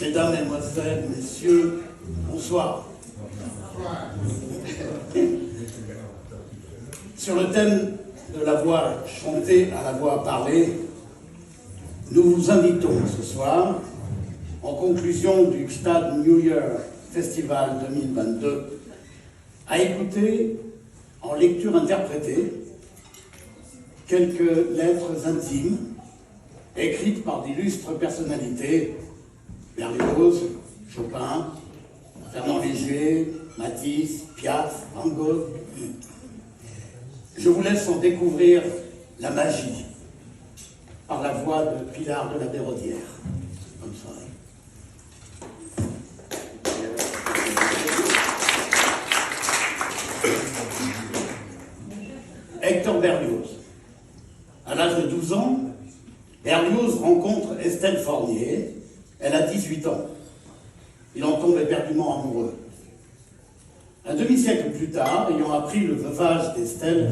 Mesdames, Mesdemoiselles, Messieurs, bonsoir. Sur le thème de la voix chantée à la voix parlée, nous vous invitons ce soir, en conclusion du Stade New Year Festival 2022, à écouter, en lecture interprétée, quelques lettres intimes écrites par d'illustres personnalités, Berlioz, Chopin, Fernand Léger, Matisse, Piaf, Van Gogh. Je vous laisse en découvrir la magie par la voix de Pilar de la Béraudière. Bonne soirée. Hector Berlioz. À l'âge de 12 ans, Berlioz rencontre Estelle Fornier. Elle a 18 ans. Il en tombe éperdument amoureux. Un demi-siècle plus tard, ayant appris le veuvage d'Estelle,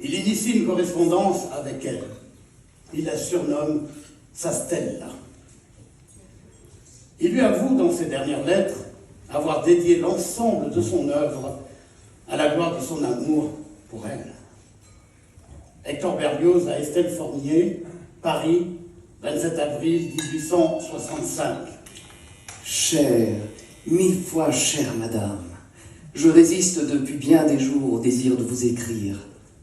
il initie une correspondance avec elle. Il la surnomme sa Stella. Il lui avoue dans ses dernières lettres avoir dédié l'ensemble de son œuvre à la gloire de son amour pour elle. Hector Berlioz à Estelle Fornier, Paris, 27 avril 1865. Chère, 1000 fois chère madame, je résiste depuis bien des jours au désir de vous écrire.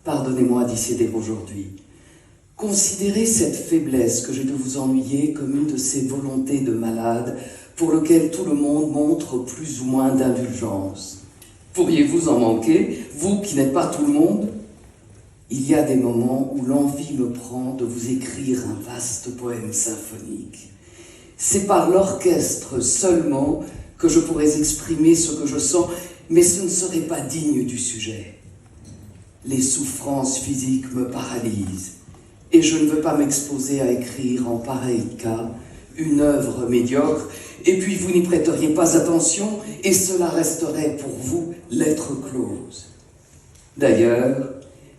Pardonnez-moi d'y céder aujourd'hui. Considérez cette faiblesse que j'ai de vous ennuyer comme une de ces volontés de malade pour lesquelles tout le monde montre plus ou moins d'indulgence. Pourriez-vous en manquer, vous qui n'êtes pas tout le monde ? Il y a des moments où l'envie me prend de vous écrire un vaste poème symphonique. C'est par l'orchestre seulement que je pourrais exprimer ce que je sens, mais ce ne serait pas digne du sujet. Les souffrances physiques me paralysent, et je ne veux pas m'exposer à écrire en pareil cas une œuvre médiocre, et puis vous n'y prêteriez pas attention, et cela resterait pour vous lettre close. D'ailleurs,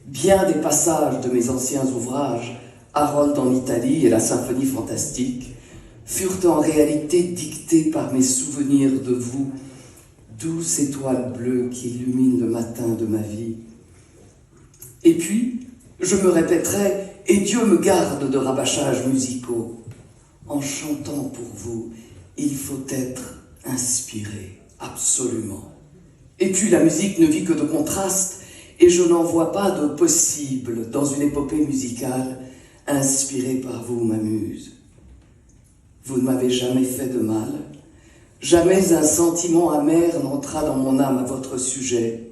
bien des passages de mes anciens ouvrages, Harold en Italie et la symphonie fantastique, furent en réalité dictés par mes souvenirs de vous, douce étoile bleue qui illumine le matin de ma vie. Et puis, je me répéterai, et Dieu me garde de rabâchages musicaux. En chantant pour vous, il faut être inspiré, absolument. Et puis la musique ne vit que de contrastes, et je n'en vois pas de possible dans une épopée musicale inspirée par vous, ma muse. Vous ne m'avez jamais fait de mal, jamais un sentiment amer n'entra dans mon âme à votre sujet.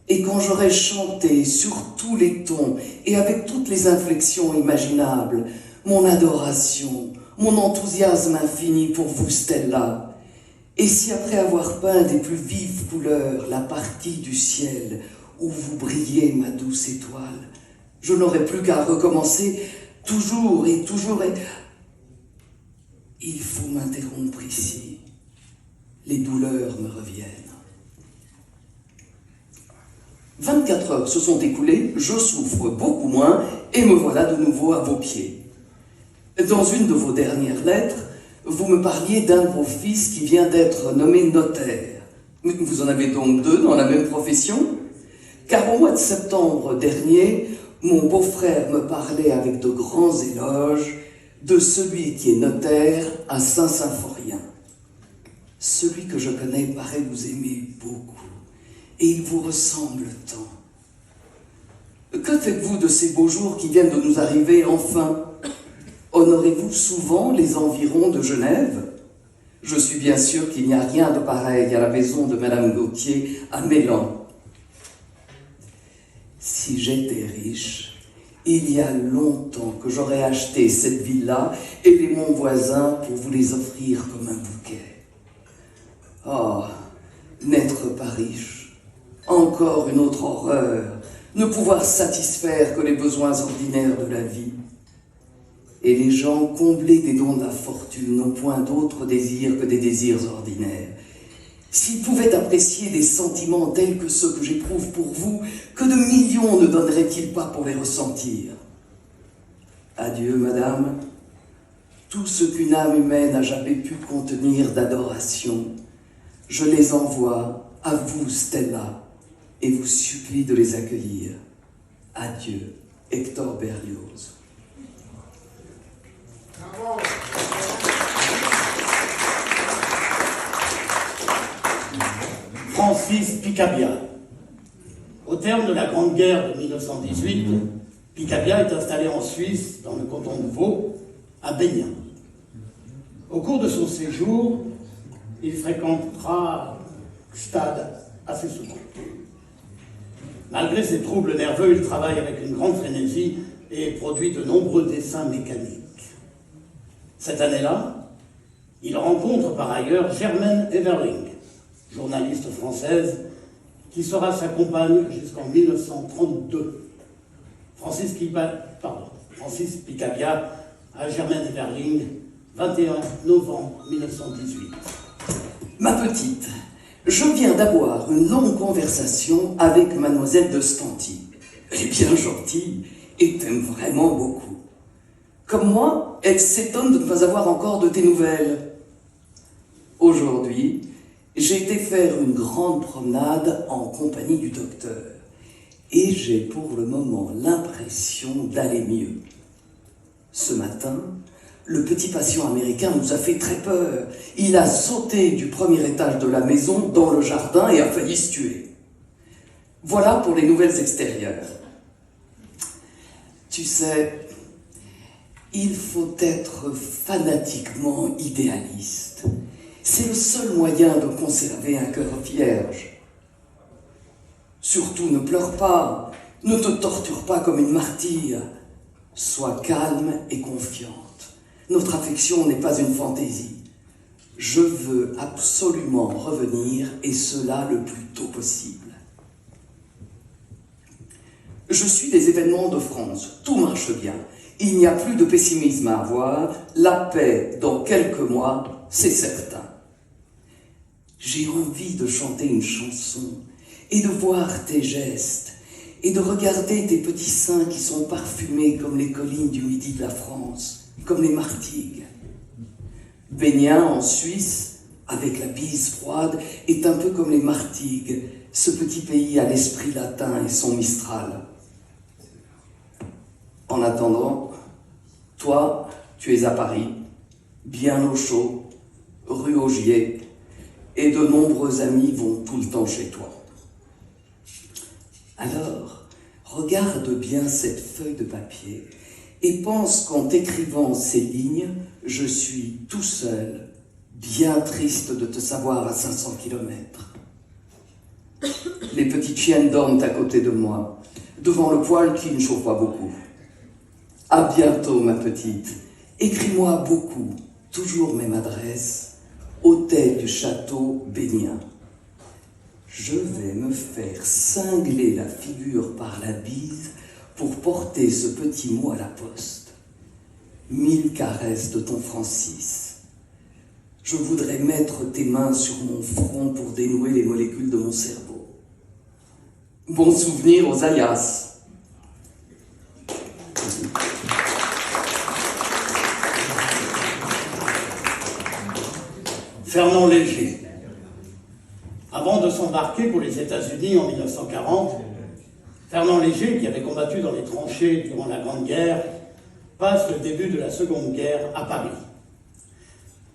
Et quand j'aurai chanté sur tous les tons et avec toutes les inflexions imaginables, mon adoration, mon enthousiasme infini pour vous, Stella, et si après avoir peint des plus vives couleurs la partie du ciel où vous brillez, ma douce étoile, je n'aurai plus qu'à recommencer toujours et toujours et... Il faut m'interrompre ici. Les douleurs me reviennent. 24 heures se sont écoulées, je souffre beaucoup moins, et me voilà de nouveau à vos pieds. Dans une de vos dernières lettres, vous me parliez d'un de vos fils qui vient d'être nommé notaire. Vous en avez donc deux dans la même profession ? Car au mois de septembre dernier, mon beau-frère me parlait avec de grands éloges de celui qui est notaire à Saint-Symphorien. Celui que je connais paraît vous aimer beaucoup, et il vous ressemble tant. Que faites-vous de ces beaux jours qui viennent de nous arriver enfin ? Honorez-vous souvent les environs de Genève ? Je suis bien sûr qu'il n'y a rien de pareil à la maison de Madame Gauthier à Mélan. Si j'étais riche, il y a longtemps que j'aurais acheté cette villa et les monts voisins pour vous les offrir comme un bouquet. Oh, n'être pas riche, encore une autre horreur, ne pouvoir satisfaire que les besoins ordinaires de la vie. Et les gens comblés des dons de la fortune n'ont point d'autres désirs que des désirs ordinaires. S'ils pouvaient apprécier des sentiments tels que ceux que j'éprouve pour vous, que de millions ne donneraient-ils pas pour les ressentir ? Adieu, madame. tout ce qu'une âme humaine n'a jamais pu contenir d'adoration, je les envoie à vous, Stella, et vous supplie de les accueillir. Adieu, Hector Berlioz. Francis Picabia. Au terme de la Grande Guerre de 1918, Picabia est installé en Suisse, dans le canton de Vaud, à Bénian. Au cours de son séjour, il fréquentera Gstad assez souvent. Malgré ses troubles nerveux, il travaille avec une grande frénésie et produit de nombreux dessins mécaniques. Cette année-là, il rencontre par ailleurs Germaine Everling, journaliste française, qui sera sa compagne jusqu'en 1932. Francis Picabia à Germaine Everling, 21 novembre 1918. Ma petite, je viens d'avoir une longue conversation avec mademoiselle de Stanty. Elle est bien gentille et t'aime vraiment beaucoup. Comme moi, elle s'étonne de ne pas avoir encore de tes nouvelles. Aujourd'hui, j'ai été faire une grande promenade en compagnie du docteur et j'ai pour le moment l'impression d'aller mieux. Ce matin, le petit patient américain nous a fait très peur. Il a sauté du premier étage de la maison dans le jardin et a failli se tuer. Voilà pour les nouvelles extérieures. Tu sais, il faut être fanatiquement idéaliste. C'est le seul moyen de conserver un cœur vierge. Surtout ne pleure pas, ne te torture pas comme une martyre. Sois calme et confiante. Notre affection n'est pas une fantaisie. Je veux absolument revenir, et cela le plus tôt possible. Je suis des événements de France, tout marche bien. Il n'y a plus de pessimisme à avoir, la paix dans quelques mois, c'est certain. J'ai envie de chanter une chanson, et de voir tes gestes, et de regarder tes petits seins qui sont parfumés comme les collines du midi de la France, comme les Martigues. Bénian, en Suisse, avec la bise froide, est un peu comme les Martigues, ce petit pays à l'esprit latin et son Mistral. En attendant, toi, tu es à Paris, bien au chaud, rue Augier, et de nombreux amis vont tout le temps chez toi. Alors, regarde bien cette feuille de papier et pense qu'en t'écrivant ces lignes, je suis tout seul, bien triste de te savoir à 500 kilomètres. Les petites chiennes dorment à côté de moi, devant le poêle qui ne chauffe pas beaucoup. À bientôt, ma petite. Écris-moi beaucoup, toujours même adresse, Hôtel du Château Bénian. Je vais me faire cingler la figure par la bise pour porter ce petit mot à la poste. 1000 caresses de ton Francis. Je voudrais mettre tes mains sur mon front pour dénouer les molécules de mon cerveau. Bon souvenir aux Ayas. Fernand Léger. Avant de s'embarquer pour les États-Unis en 1940, Fernand Léger, qui avait combattu dans les tranchées durant la Grande Guerre, passe le début de la Seconde Guerre à Paris.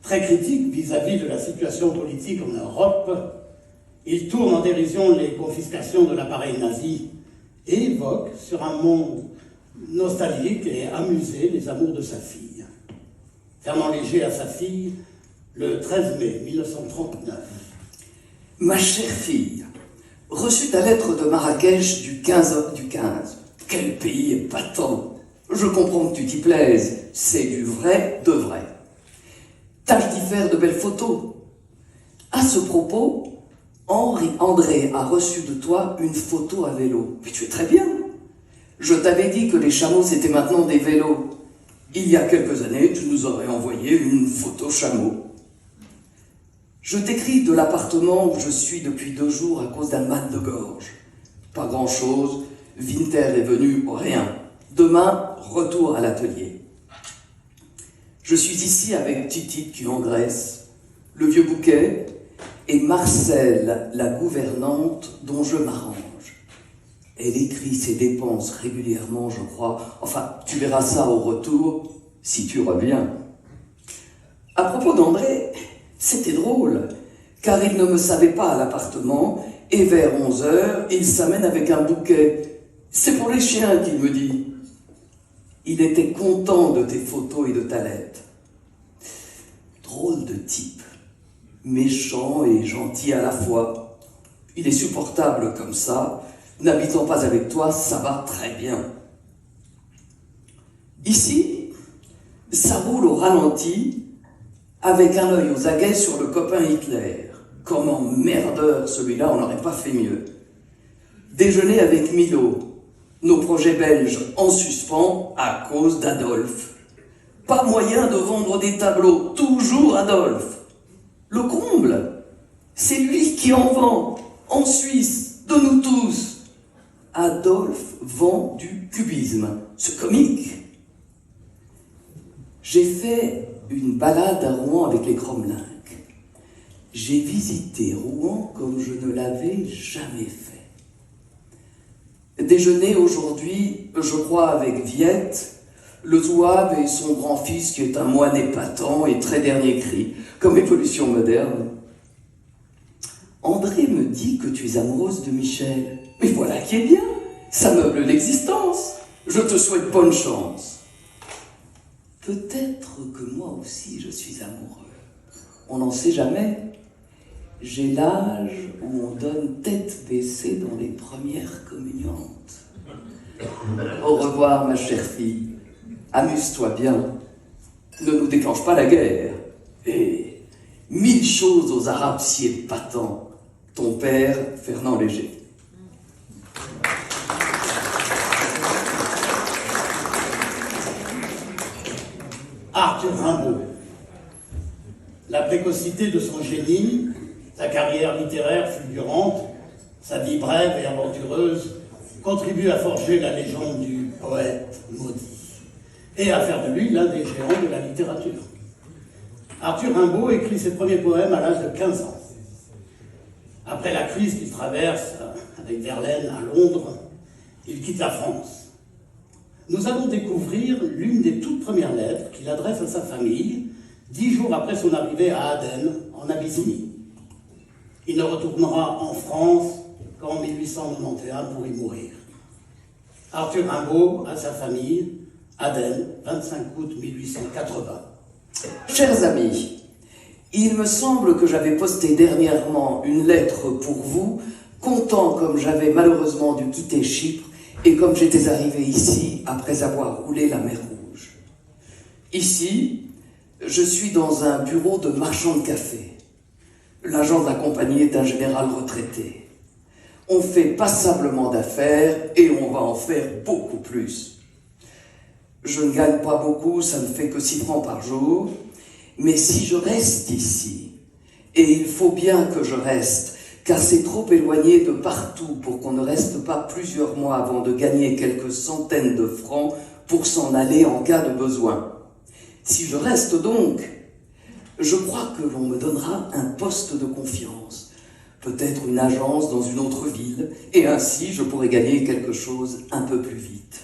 Très critique vis-à-vis de la situation politique en Europe, il tourne en dérision les confiscations de l'appareil nazi et évoque sur un monde nostalgique et amusé les amours de sa fille. Fernand Léger a sa fille le 13 mai 1939. Ma chère fille, reçu ta lettre de Marrakech du 15. Quel pays épatant. Je comprends que tu t'y plaises. C'est du vrai de vrai. Tâche d'y faire de belles photos. À ce propos, André a reçu de toi une photo à vélo. Mais tu es très bien. Je t'avais dit que les chameaux, c'était maintenant des vélos. Il y a quelques années, tu nous aurais envoyé une photo chameau. Je t'écris de l'appartement où je suis depuis 2 jours à cause d'un mal de gorge. Pas grand-chose, Winter est venu au rien. Demain, retour à l'atelier. Je suis ici avec Titite qui engraisse, le vieux bouquet, et Marcel, la gouvernante dont je m'arrange. Elle écrit ses dépenses régulièrement, je crois. Enfin, tu verras ça au retour, si tu reviens. À propos d'André, c'était drôle, car il ne me savait pas à l'appartement, et vers 11h, il s'amène avec un bouquet. C'est pour les chiens, qu'il me dit. Il était content de tes photos et de ta lettre. Drôle de type, méchant et gentil à la fois. Il est supportable comme ça. N'habitant pas avec toi, ça va très bien. Ici, ça roule au ralenti, avec un œil aux aguets sur le copain Hitler. Comme emmerdeur, celui-là, on n'aurait pas fait mieux. Déjeuner avec Milo, nos projets belges en suspens à cause d'Adolphe. Pas moyen de vendre des tableaux, toujours Adolphe. Le comble, c'est lui qui en vend, en Suisse, de nous tous. Adolphe vend du cubisme, c'est comique. J'ai fait une balade à Rouen avec les Cromlinck. J'ai visité Rouen comme je ne l'avais jamais fait. Déjeuner aujourd'hui, je crois, avec Viette, le zouave et son grand-fils qui est un moine épatant et très dernier cri, comme évolution moderne. André me dit que tu es amoureuse de Michel. Mais voilà qui est bien, ça meuble l'existence. Je te souhaite bonne chance. Peut-être que moi aussi je suis amoureux. On n'en sait jamais. J'ai l'âge où on donne tête baissée dans les premières communiantes. Au revoir, ma chère fille. Amuse-toi bien. Ne nous déclenche pas la guerre. Et 1000 choses aux Arabes si épatants. Ton père, Fernand Léger. Arthur Rimbaud. La précocité de son génie, sa carrière littéraire fulgurante, sa vie brève et aventureuse contribuent à forger la légende du poète maudit et à faire de lui l'un des géants de la littérature. Arthur Rimbaud écrit ses premiers poèmes à l'âge de 15 ans. Après la crise qu'il traverse avec Verlaine à Londres, il quitte la France. Nous allons découvrir l'une des toutes premières lettres qu'il adresse à sa famille 10 jours après son arrivée à Aden, en Abyssinie. Il ne retournera en France qu'en 1891 pour y mourir. Arthur Rimbaud à sa famille, Aden, 25 août 1880. Chers amis, il me semble que j'avais posté dernièrement une lettre pour vous, content comme j'avais malheureusement dû quitter Chypre et comme j'étais arrivé ici après avoir roulé la mer Rouge. Ici, je suis dans un bureau de marchand de café. L'agent de la compagnie est un général retraité. On fait passablement d'affaires et on va en faire beaucoup plus. Je ne gagne pas beaucoup, ça ne fait que 6 francs par jour, mais si je reste ici, et il faut bien que je reste, car c'est trop éloigné de partout pour qu'on ne reste pas plusieurs mois avant de gagner quelques centaines de francs pour s'en aller en cas de besoin. Si je reste donc, je crois que l'on me donnera un poste de confiance, peut-être une agence dans une autre ville, et ainsi je pourrai gagner quelque chose un peu plus vite.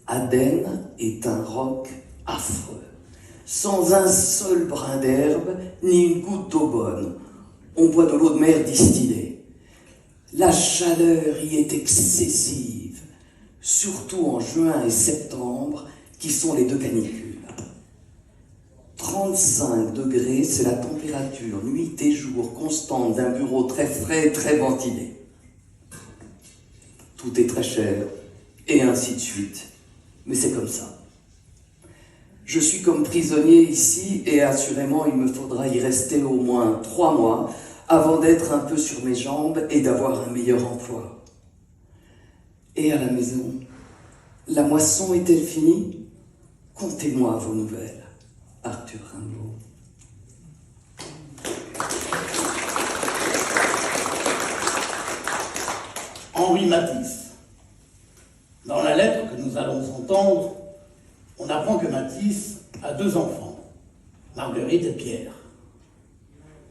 Aden est un roc affreux, sans un seul brin d'herbe, ni une goutte d'eau bonne. On boit de l'eau de mer distillée. La chaleur y est excessive, surtout en juin et septembre, qui sont les 2 canicules. 35 degrés, c'est la température nuit et jour constante d'un bureau très frais et très ventilé. Tout est très cher, et ainsi de suite. Mais c'est comme ça. Je suis comme prisonnier ici, et assurément il me faudra y rester au moins 3 mois avant d'être un peu sur mes jambes et d'avoir un meilleur emploi. Et à la maison, la moisson est-elle finie? Contez-moi vos nouvelles. Arthur Rimbaud. Henri Matisse. Dans la lettre que nous allons entendre, on apprend que Matisse a 2 enfants, Marguerite et Pierre.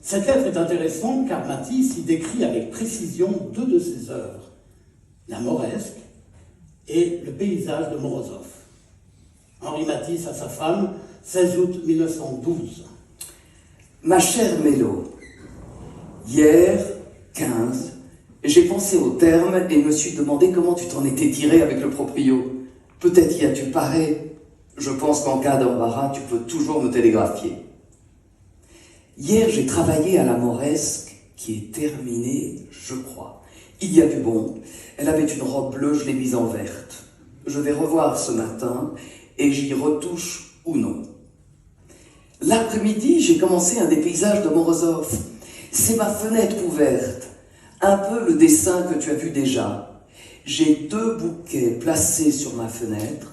Cette lettre est intéressante car Matisse y décrit avec précision 2 de ses œuvres, la Mauresque et le paysage de Morozov. Henri Matisse à sa femme, 16 août 1912. Ma chère Mélo, hier, 15, j'ai pensé au terme et me suis demandé comment tu t'en étais tiré avec le proprio. Peut-être y as-tu paré. Je pense qu'en cas d'embarras, tu peux toujours me télégraphier. Hier, j'ai travaillé à la Mauresque, qui est terminée, je crois. Il y a du bon. Elle avait une robe bleue, je l'ai mise en verte. Je vais revoir ce matin et j'y retouche ou non. L'après-midi, j'ai commencé un des paysages de Morozov. C'est ma fenêtre ouverte, un peu le dessin que tu as vu déjà. J'ai 2 bouquets placés sur ma fenêtre,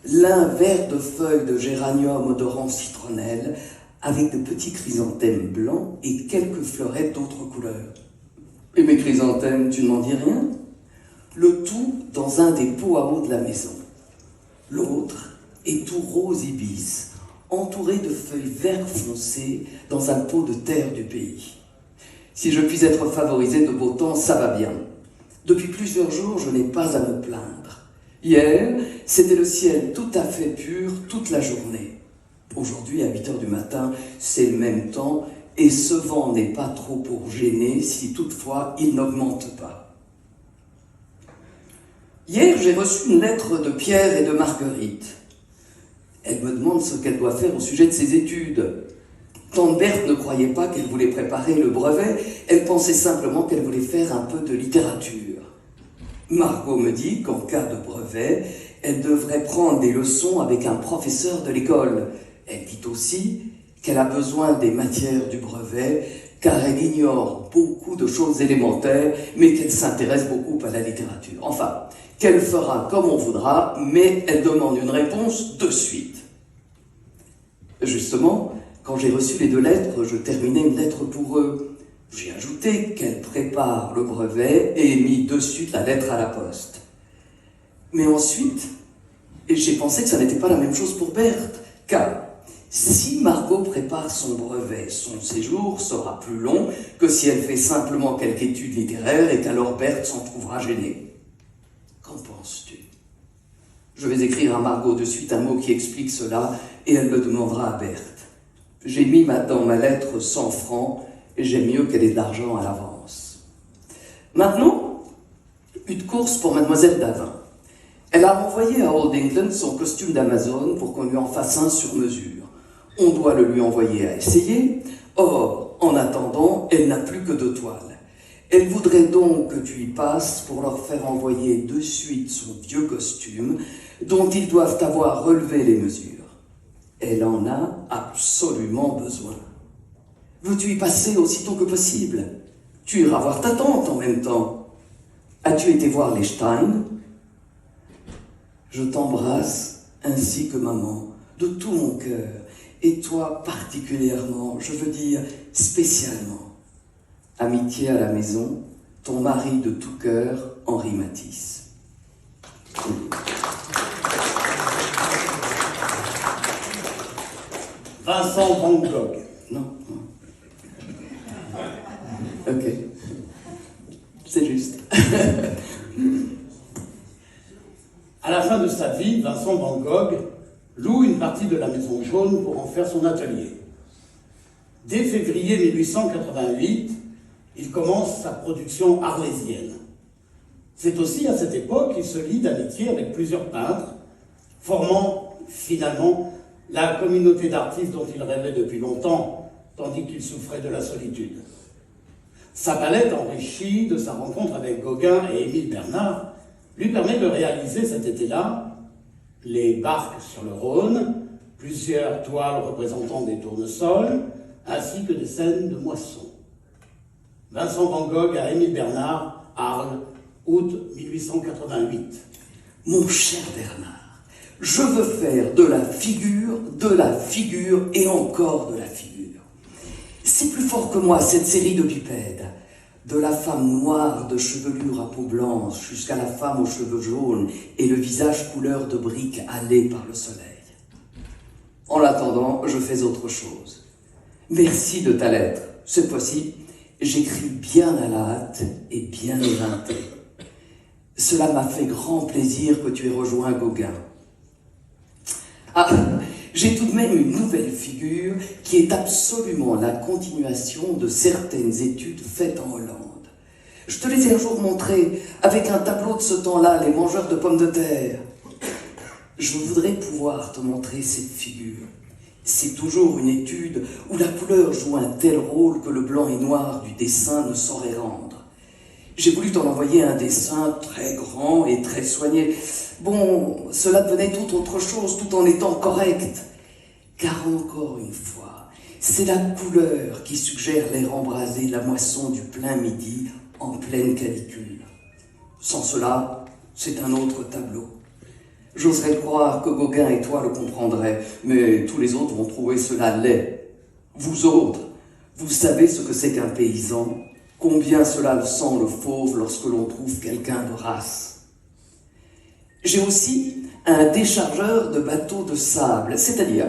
l'un vert de feuilles de géranium odorant citronnelle, avec de petits chrysanthèmes blancs et quelques fleurettes d'autres couleurs. Et mes chrysanthèmes, tu ne m'en dis rien? Le tout dans un des pots à eau de la maison. L'autre est tout rose ibis, entouré de feuilles vert foncé dans un pot de terre du pays. Si je puis être favorisé de beau temps, ça va bien. Depuis plusieurs jours, je n'ai pas à me plaindre. Hier, c'était le ciel tout à fait pur toute la journée. Aujourd'hui, à 8 heures du matin, c'est le même temps et ce vent n'est pas trop pour gêner si toutefois il n'augmente pas. Hier, j'ai reçu une lettre de Pierre et de Marguerite. Elle me demande ce qu'elle doit faire au sujet de ses études. Tante Berthe ne croyait pas qu'elle voulait préparer le brevet, elle pensait simplement qu'elle voulait faire un peu de littérature. Margot me dit qu'en cas de brevet, elle devrait prendre des leçons avec un professeur de l'école. Elle dit aussi qu'elle a besoin des matières du brevet, car elle ignore beaucoup de choses élémentaires, mais qu'elle s'intéresse beaucoup à la littérature. Enfin, qu'elle fera comme on voudra, mais elle demande une réponse de suite. Justement, quand j'ai reçu les 2 lettres, je terminais une lettre pour eux. J'ai ajouté qu'elle prépare le brevet et mis de suite la lettre à la poste. Mais ensuite, j'ai pensé que ça n'était pas la même chose pour Berthe, car si Margot prépare son brevet, son séjour sera plus long que si elle fait simplement quelques études littéraires et qu'alors Berthe s'en trouvera gênée. Qu'en penses-tu? Je vais écrire à Margot de suite un mot qui explique cela et elle le demandera à Berthe. J'ai mis dans ma lettre 100 francs et j'aime mieux qu'elle ait de l'argent à l'avance. Maintenant, une course pour Mademoiselle Davin. Elle a envoyé à Old England son costume d'Amazon pour qu'on lui en fasse un sur mesure. On doit le lui envoyer à essayer. Or, en attendant, elle n'a plus que 2 toiles. Elle voudrait donc que tu y passes pour leur faire envoyer de suite son vieux costume dont ils doivent avoir relevé les mesures. Elle en a absolument besoin. Veux-tu y passer aussitôt que possible? Tu iras voir ta tante en même temps. As-tu été voir les Stein? Je t'embrasse ainsi que maman, de tout mon cœur, et toi particulièrement, je veux dire spécialement. Amitié à la maison, ton mari de tout cœur, Henri Matisse. Vincent Van Gogh. Non. Ok. C'est juste. À la fin de sa vie, Vincent Van Gogh loue une partie de la Maison Jaune pour en faire son atelier. Dès février 1888, il commence sa production arlésienne. C'est aussi à cette époque qu'il se lie d'amitié avec plusieurs peintres, formant finalement la communauté d'artistes dont il rêvait depuis longtemps, tandis qu'il souffrait de la solitude. Sa palette, enrichie de sa rencontre avec Gauguin et Émile Bernard, lui permet de réaliser cet été-là les barques sur le Rhône, plusieurs toiles représentant des tournesols, ainsi que des scènes de moisson. Vincent Van Gogh à Émile Bernard, Arles, août 1888. Mon cher Bernard, je veux faire de la figure et encore de la figure. C'est plus fort que moi cette série de bipèdes. De la femme noire de chevelure à peau blanche jusqu'à la femme aux cheveux jaunes et le visage couleur de brique hâlé par le soleil. En l'attendant, je fais autre chose. Merci de ta lettre. Cette fois-ci, j'écris bien à la hâte et bien éreinté. Cela m'a fait grand plaisir que tu aies rejoint Gauguin. Ah, j'ai tout de même une nouvelle figure qui est absolument la continuation de certaines études faites en Hollande. Je te les ai un jour montrées avec un tableau de ce temps-là, les mangeurs de pommes de terre. Je voudrais pouvoir te montrer cette figure. C'est toujours une étude où la couleur joue un tel rôle que le blanc et noir du dessin ne saurait rendre. J'ai voulu t'en envoyer un dessin très grand et très soigné. Bon, cela devenait tout autre chose, tout en étant correct. Car encore une fois, c'est la couleur qui suggère l'air embrasé, la moisson du plein midi en pleine canicule. Sans cela, c'est un autre tableau. J'oserais croire que Gauguin et toi le comprendraient, mais tous les autres vont trouver cela laid. Vous autres, vous savez ce que c'est qu'un paysan, combien cela le sent le fauve lorsque l'on trouve quelqu'un de race. J'ai aussi un déchargeur de bateaux de sable, c'est-à-dire,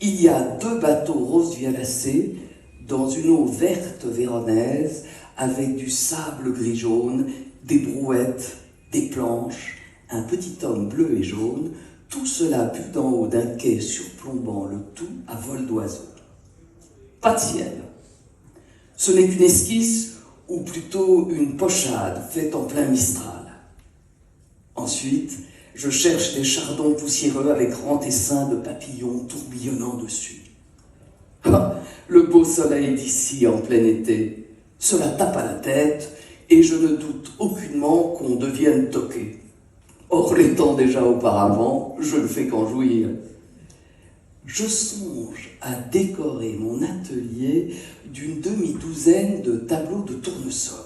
il y a 2 bateaux rose violacé dans une eau verte véronaise avec du sable gris-jaune, des brouettes, des planches, un petit homme bleu et jaune, tout cela bu d'en haut d'un quai surplombant le tout à vol d'oiseau. Pas de ciel. Ce n'est qu'une esquisse, ou plutôt une pochade faite en plein Mistral. Ensuite, je cherche des chardons poussiéreux avec grand essaim de papillons tourbillonnant dessus. Ah, le beau soleil d'ici en plein été, cela tape à la tête et je ne doute aucunement qu'on devienne toqué. Or, l'étant déjà auparavant, je ne fais qu'en jouir. Je songe à décorer mon atelier d'une demi-douzaine de tableaux de tournesol.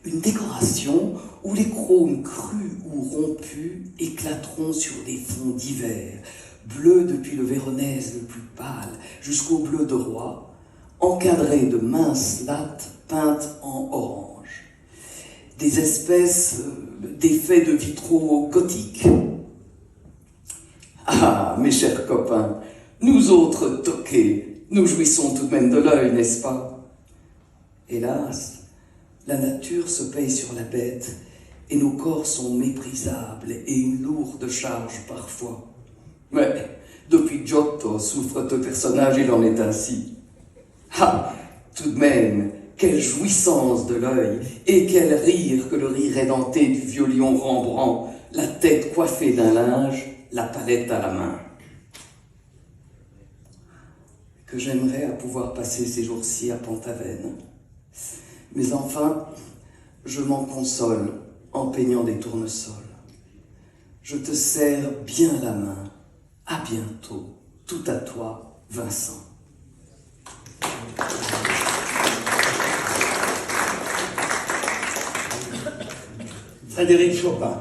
Une décoration où les chromes crus ou rompus éclateront sur des fonds divers, bleus depuis le véronèse le plus pâle jusqu'au bleu de roi, encadrés de minces lattes peintes en orange. Des espèces d'effets de vitraux gothiques. Ah, mes chers copains, nous autres toqués, nous jouissons tout de même de l'œil, n'est-ce pas? Hélas, la nature se paye sur la bête et nos corps sont méprisables et une lourde charge parfois. Mais depuis Giotto souffre de personnage, il en est ainsi. Ah, tout de même, quelle jouissance de l'œil, et quel rire que le rire édenté du vieux lion Rembrandt, la tête coiffée d'un linge, la palette à la main. Que j'aimerais à pouvoir passer ces jours-ci à Pont-Aven. Mais enfin, je m'en console en peignant des tournesols. Je te serre bien la main. À bientôt. Tout à toi, Vincent. Frédéric Chopin.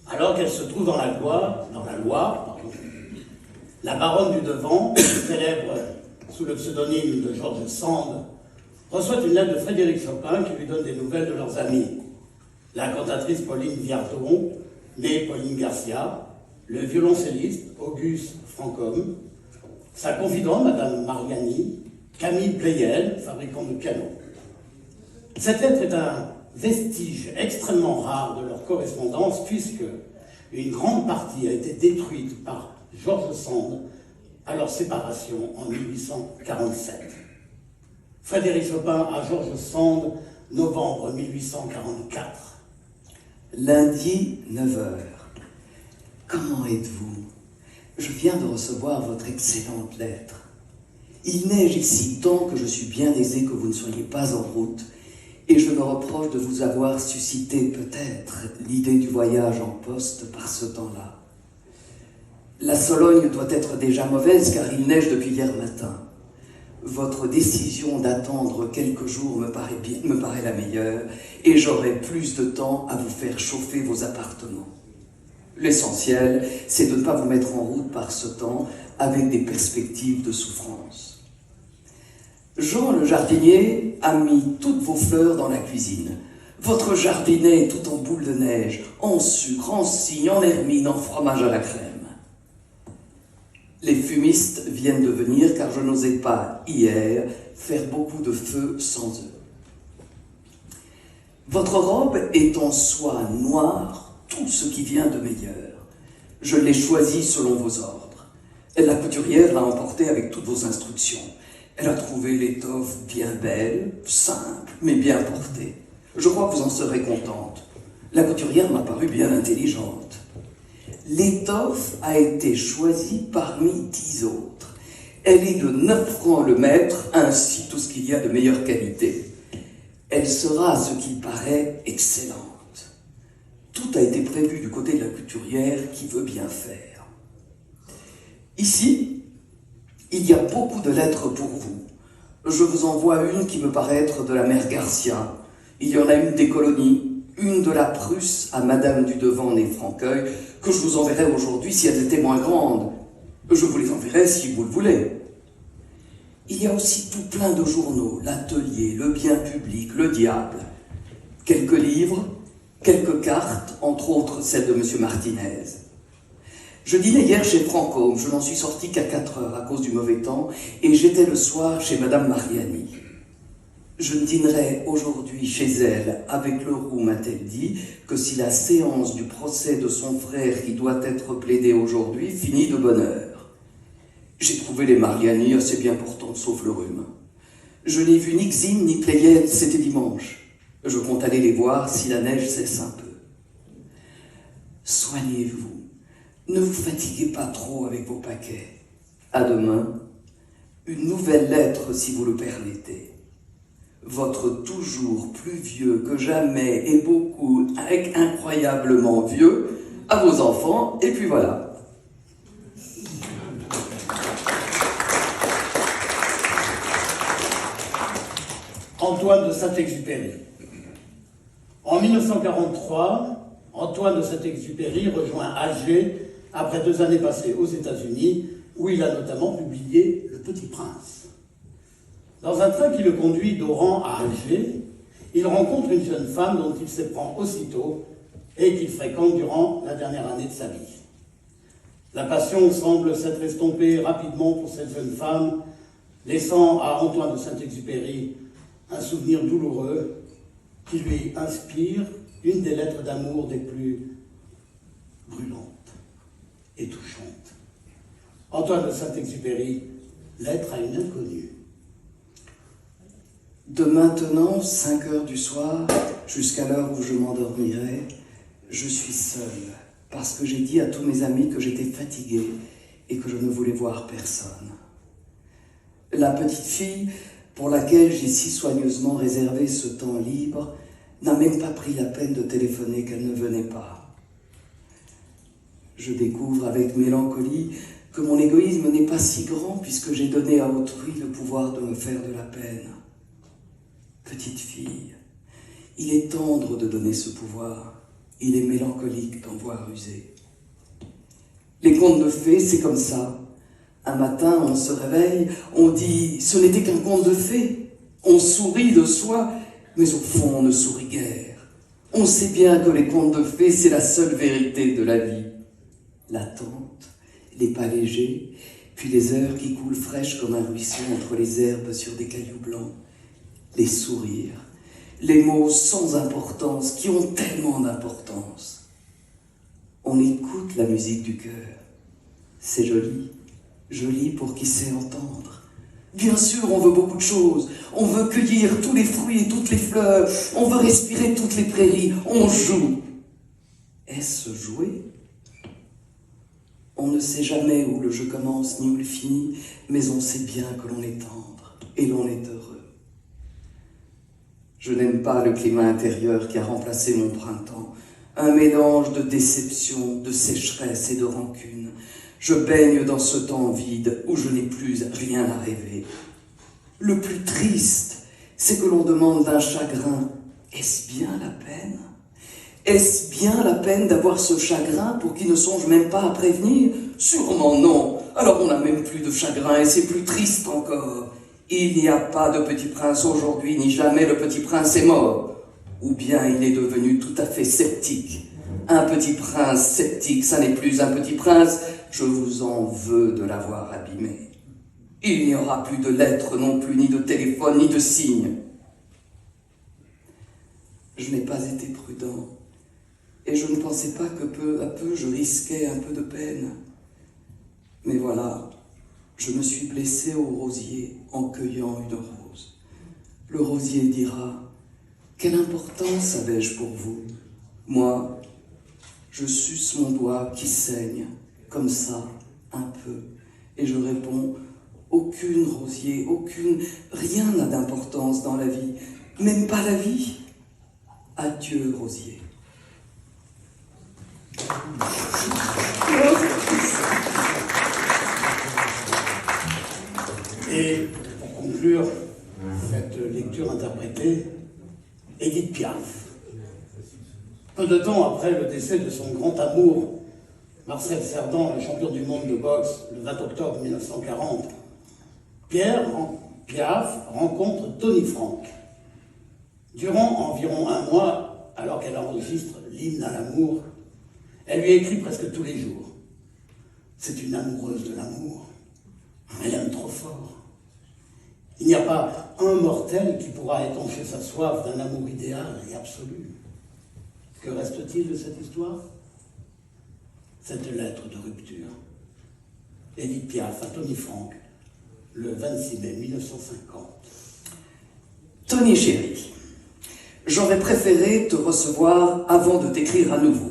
Alors qu'elle se trouve dans la Loire, la baronne du Devant, célèbre sous le pseudonyme de George Sand, reçoit une lettre de Frédéric Chopin qui lui donne des nouvelles de leurs amis. La cantatrice Pauline Viardon, née Pauline Garcia, le violoncelliste Auguste Francom, sa confidente, Madame Mariani, Camille Pleyel, fabricant de pianos. Cette lettre est un vestige extrêmement rare de leur correspondance puisque une grande partie a été détruite par George Sand à leur séparation en 1847. Frédéric Chopin à George Sand, novembre 1844. Lundi, 9h. Comment êtes-vous? Je viens de recevoir votre excellente lettre. Il neige ici tant que je suis bien aisé que vous ne soyez pas en route, et je me reproche de vous avoir suscité peut-être l'idée du voyage en poste par ce temps-là. La Sologne doit être déjà mauvaise car il neige depuis hier matin. Votre décision d'attendre quelques jours me paraît la meilleure et j'aurai plus de temps à vous faire chauffer vos appartements. L'essentiel, c'est de ne pas vous mettre en route par ce temps avec des perspectives de souffrance. Jean le jardinier a mis toutes vos fleurs dans la cuisine. Votre jardinet est tout en boule de neige, en sucre, en cygne, en hermine, en fromage à la crème. Les fumistes viennent de venir car je n'osais pas, hier, faire beaucoup de feu sans eux. Votre robe est en soie noire, tout ce qui vient de meilleur. Je l'ai choisie selon vos ordres. La couturière l'a emportée avec toutes vos instructions. Elle a trouvé l'étoffe bien belle, simple, mais bien portée. Je crois que vous en serez contente. La couturière m'a paru bien intelligente. L'étoffe a été choisie parmi 10 autres. Elle est de 9 francs le mètre, ainsi tout ce qu'il y a de meilleure qualité. Elle sera, à ce qu'il paraît, excellente. Tout a été prévu du côté de la couturière qui veut bien faire. Ici, il y a beaucoup de lettres pour vous. Je vous envoie une qui me paraît être de la mère Garcia. Il y en a une des colonies, une de la Prusse à Madame du Devant née Franqueuil, que je vous enverrai aujourd'hui si elles étaient moins grandes. Je vous les enverrai si vous le voulez. Il y a aussi tout plein de journaux, l'Atelier, le Bien Public, le Diable. Quelques livres, quelques cartes, entre autres celle de M. Martinez. Je dînais hier chez Francôme, je n'en suis sorti qu'à 4 heures à cause du mauvais temps, et j'étais le soir chez Madame Mariani. Je dînerai aujourd'hui chez elle avec le roux, m'a-t-elle dit, que si la séance du procès de son frère qui doit être plaidé aujourd'hui finit de bonne heure. J'ai trouvé les Mariani assez bien portantes, sauf le rhume. Je n'ai vu ni Xine ni Pléiade, c'était dimanche. Je compte aller les voir si la neige cesse un peu. Soignez-vous. Ne vous fatiguez pas trop avec vos paquets. À demain. Une nouvelle lettre, si vous le permettez. Votre toujours plus vieux que jamais et beaucoup, incroyablement vieux, à vos enfants, et puis voilà. Antoine de Saint-Exupéry. En 1943, Antoine de Saint-Exupéry rejoint Alger après 2 années passées aux États-Unis, où il a notamment publié Le Petit Prince. Dans un train qui le conduit d'Oran à Alger, il rencontre une jeune femme dont il s'éprend aussitôt et qu'il fréquente durant la dernière année de sa vie. La passion semble s'être estompée rapidement pour cette jeune femme, laissant à Antoine de Saint-Exupéry un souvenir douloureux qui lui inspire une des lettres d'amour des plus brûlantes et touchantes. Antoine de Saint-Exupéry, lettre à une inconnue. De maintenant, 5 heures du soir, jusqu'à l'heure où je m'endormirai, je suis seul, parce que j'ai dit à tous mes amis que j'étais fatigué et que je ne voulais voir personne. La petite fille, pour laquelle j'ai si soigneusement réservé ce temps libre, n'a même pas pris la peine de téléphoner qu'elle ne venait pas. Je découvre avec mélancolie que mon égoïsme n'est pas si grand puisque j'ai donné à autrui le pouvoir de me faire de la peine. Petite fille, il est tendre de donner ce pouvoir, il est mélancolique d'en voir user. Les contes de fées, c'est comme ça. Un matin, on se réveille, on dit « ce n'était qu'un conte de fées ». On sourit de soi, mais au fond, on ne sourit guère. On sait bien que les contes de fées, c'est la seule vérité de la vie. L'attente, les pas légers, puis les heures qui coulent fraîches comme un ruisseau entre les herbes sur des cailloux blancs. Les sourires, les mots sans importance, qui ont tellement d'importance. On écoute la musique du cœur. C'est joli, joli pour qui sait entendre. Bien sûr, on veut beaucoup de choses. On veut cueillir tous les fruits et toutes les fleurs. On veut respirer toutes les prairies. On joue. Est-ce jouer ? On ne sait jamais où le jeu commence ni où il finit, mais on sait bien que l'on est tendre et l'on est heureux. Je n'aime pas le climat intérieur qui a remplacé mon printemps, un mélange de déception, de sécheresse et de rancune. Je baigne dans ce temps vide où je n'ai plus rien à rêver. Le plus triste, c'est que l'on demande d'un chagrin, est-ce bien la peine ? Est-ce bien la peine d'avoir ce chagrin pour qui ne songe même pas à prévenir ? Sûrement non. Alors on n'a même plus de chagrin et c'est plus triste encore. Il n'y a pas de petit prince aujourd'hui, ni jamais le petit prince est mort. Ou bien il est devenu tout à fait sceptique. Un petit prince sceptique, ça n'est plus un petit prince, Je vous en veux de l'avoir abîmé. Il n'y aura plus de lettres non plus, ni de téléphone, ni de signes. Je n'ai pas été prudent, et je ne pensais pas que peu à peu je risquais un peu de peine. Mais voilà, je me suis blessé au rosier en cueillant une rose. Le rosier dira: quelle importance avais-je pour vous? Moi, je suce mon doigt qui saigne, comme ça, un peu, et je réponds: aucune, rosier, aucune, rien n'a d'importance dans la vie, même pas la vie. Adieu, rosier. Et pour conclure cette lecture interprétée, Édith Piaf. Peu de temps après le décès de son grand amour, Marcel Cerdan, le champion du monde de boxe, le 20 octobre 1940, Piaf rencontre Tony Frank. Durant environ un mois, alors qu'elle enregistre l'hymne à l'amour, elle lui écrit presque tous les jours. C'est une amoureuse de l'amour. Elle aime trop fort. Il n'y a pas un mortel qui pourra étancher sa soif d'un amour idéal et absolu. Que reste-t-il de cette histoire? Cette lettre de rupture. Édith Piaf à Tony Frank, le 26 mai 1950. Tony chéri, j'aurais préféré te recevoir avant de t'écrire à nouveau.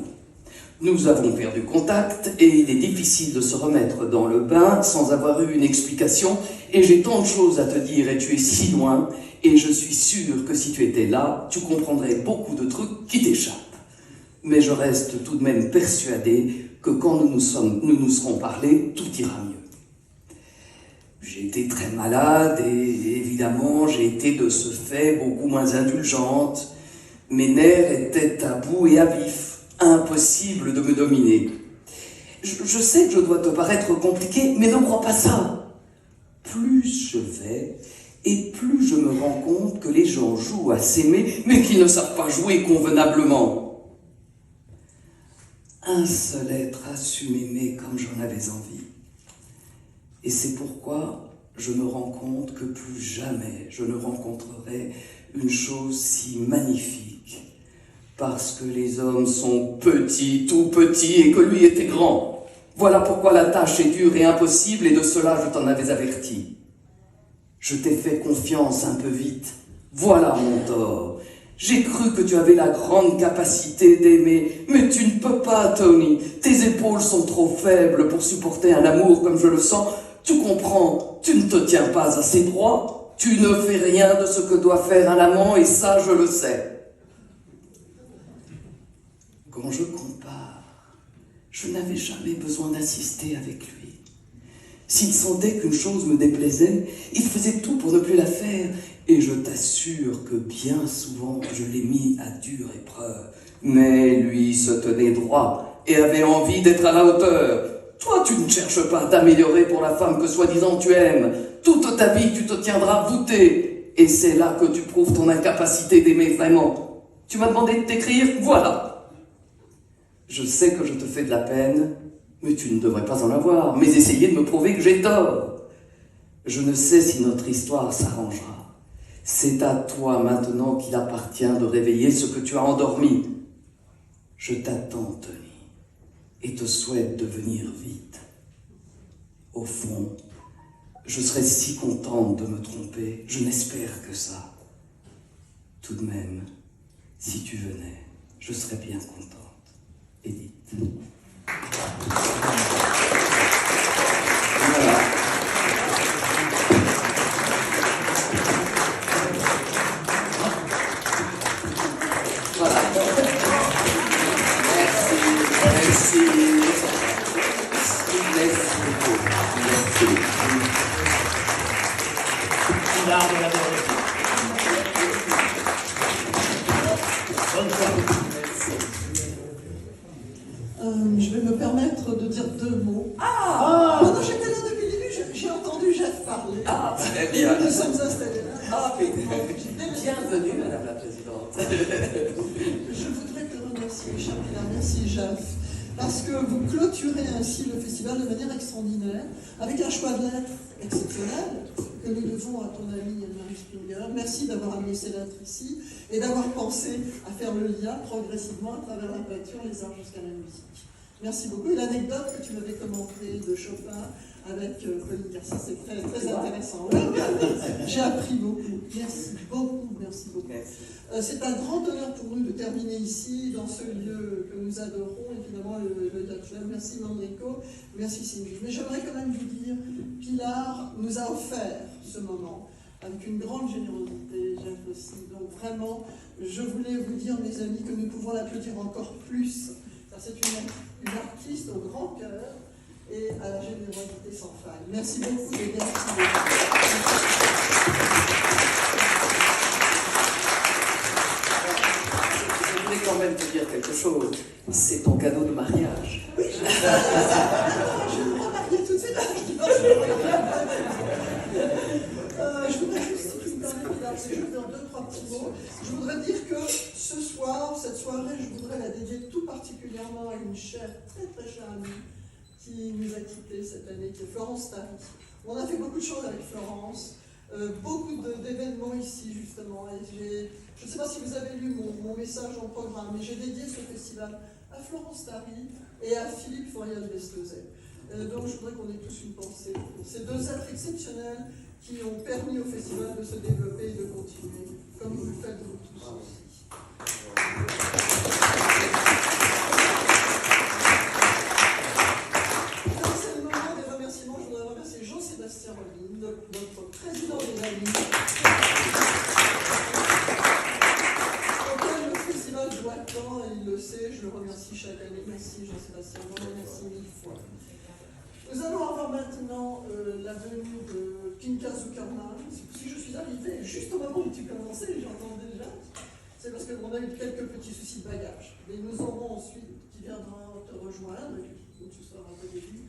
Nous avons perdu contact et il est difficile de se remettre dans le bain sans avoir eu une explication, et j'ai tant de choses à te dire et tu es si loin, et je suis sûr que si tu étais là, tu comprendrais beaucoup de trucs qui t'échappent. Mais je reste tout de même persuadé que quand nous nous serons parlé, tout ira mieux. J'ai été très malade et évidemment j'ai été de ce fait beaucoup moins indulgente. Mes nerfs étaient à bout et à vif, impossible de me dominer. Je sais que je dois te paraître compliqué, mais ne crois pas ça. Plus je vais, et plus je me rends compte que les gens jouent à s'aimer, mais qu'ils ne savent pas jouer convenablement. Un seul être a su m'aimer comme j'en avais envie. Et c'est pourquoi je me rends compte que plus jamais je ne rencontrerai une chose si magnifique. Parce que les hommes sont petits, tout petits, et que lui était grand. Voilà pourquoi la tâche est dure et impossible, et de cela je t'en avais averti. Je t'ai fait confiance un peu vite. Voilà mon tort. J'ai cru que tu avais la grande capacité d'aimer, mais tu ne peux pas, Tony. Tes épaules sont trop faibles pour supporter un amour comme je le sens. Tu comprends, tu ne te tiens pas assez droit. Tu ne fais rien de ce que doit faire un amant, et ça, je le sais. Quand je compare, je n'avais jamais besoin d'insister avec lui. S'il sentait qu'une chose me déplaisait, il faisait tout pour ne plus la faire. Et je t'assure que bien souvent, je l'ai mis à dure épreuve. Mais lui se tenait droit et avait envie d'être à la hauteur. Toi, tu ne cherches pas à t'améliorer pour la femme que soi-disant tu aimes. Toute ta vie, tu te tiendras voûté. Et c'est là que tu prouves ton incapacité d'aimer vraiment. Tu m'as demandé de t'écrire, voilà. Je sais que je te fais de la peine, mais tu ne devrais pas en avoir. Mais essayer de me prouver que j'ai tort. Je ne sais si notre histoire s'arrangera. C'est à toi maintenant qu'il appartient de réveiller ce que tu as endormi. Je t'attends, Tony, et te souhaite de venir vite. Au fond, je serais si contente de me tromper, je n'espère que ça. Tout de même, si tu venais, je serais bien contente. Édith. Voilà. Je vais me permettre de dire deux mots. Non, j'étais là depuis le début, j'ai entendu Jeff parler. Très bien. Nous sommes installés là. Bienvenue, Madame la Présidente. Je voudrais te remercier, cher Pilar. Merci, Jeff. parce que vous clôturez ainsi le festival de manière extraordinaire, avec un choix de lettres exceptionnel que nous devons à ton amie Anne-Marie Springer. Merci d'avoir amené ces lettres ici et d'avoir pensé à faire le lien progressivement à travers la peinture, les arts jusqu'à la musique. Merci beaucoup. Et l'anecdote que tu m'avais commentée de Chopin avec Pauline Garcia, c'est très, très intéressant. J'ai appris beaucoup. Merci beaucoup, merci beaucoup. C'est un grand honneur pour nous de terminer ici, dans ce lieu que nous adorons, évidemment, le Yacht Club. Merci Mandrico, merci Cindy. Mais j'aimerais quand même vous dire, Pilar nous a offert ce moment avec une grande générosité, Jeff aussi. Donc vraiment, je voulais vous dire, mes amis, que nous pouvons l'applaudir encore plus. C'est une artiste au grand cœur et à la générosité sans faille. Merci beaucoup de bien. Je voulais quand même te dire quelque chose. C'est ton cadeau de mariage. Oui, je vais me remarier tout de suite. Je voudrais juste, si tu me permets, Pilar, c'est juste dans 2-3 petits mots. Je voudrais dire que ce soir, cette soirée, je voudrais la dédier tout particulièrement à une chère, très très chère amie qui nous a quittés cette année, qui est Florence Tari. On a fait beaucoup de choses avec Florence, beaucoup d'événements ici justement. Et je ne sais pas si vous avez lu mon message en programme, mais j'ai dédié ce festival à Florence Tari et à Philippe Forial-Bestozet. Donc je voudrais qu'on ait tous une pensée pour ces deux êtres exceptionnels qui ont permis au festival de se développer et de continuer, comme vous le faites vous tous aussi. C'est le moment des remerciements. Je voudrais remercier Jean-Sébastien Rolline, notre président des amis, auquel le festival doit tant, et il le sait, je le remercie chaque année. Merci Jean-Sébastien, je vous remercie 1000 fois. Nous allons avoir maintenant la venue de Pinka Zuckerman. Si je suis arrivée juste au moment où tu commençais, j'entends déjà, c'est parce qu'on a eu quelques petits soucis de bagage. Mais nous aurons ensuite, qui viendra te rejoindre, et tu seras un peu début,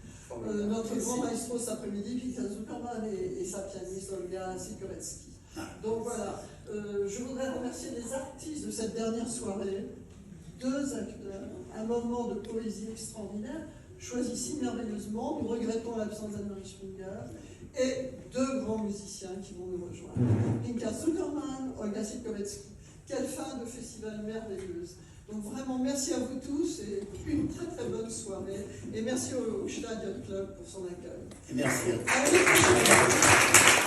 notre grand maestro cet après-midi, Pinka Zuckerman et sa pianiste Olga Sikoretsky. Donc voilà, je voudrais remercier les artistes de cette dernière soirée, 2 acteurs, un moment de poésie extraordinaire, choisi si merveilleusement. Nous regrettons l'absence d'Anne-Marie Springer et 2 grands musiciens qui vont nous rejoindre. Pinka Zuckerman, Olga Sikoretsky. Quelle fin de festival merveilleuse. Donc vraiment, merci à vous tous et une très très bonne soirée. Et merci au Stade Yacht Club pour son accueil. Et merci à vous.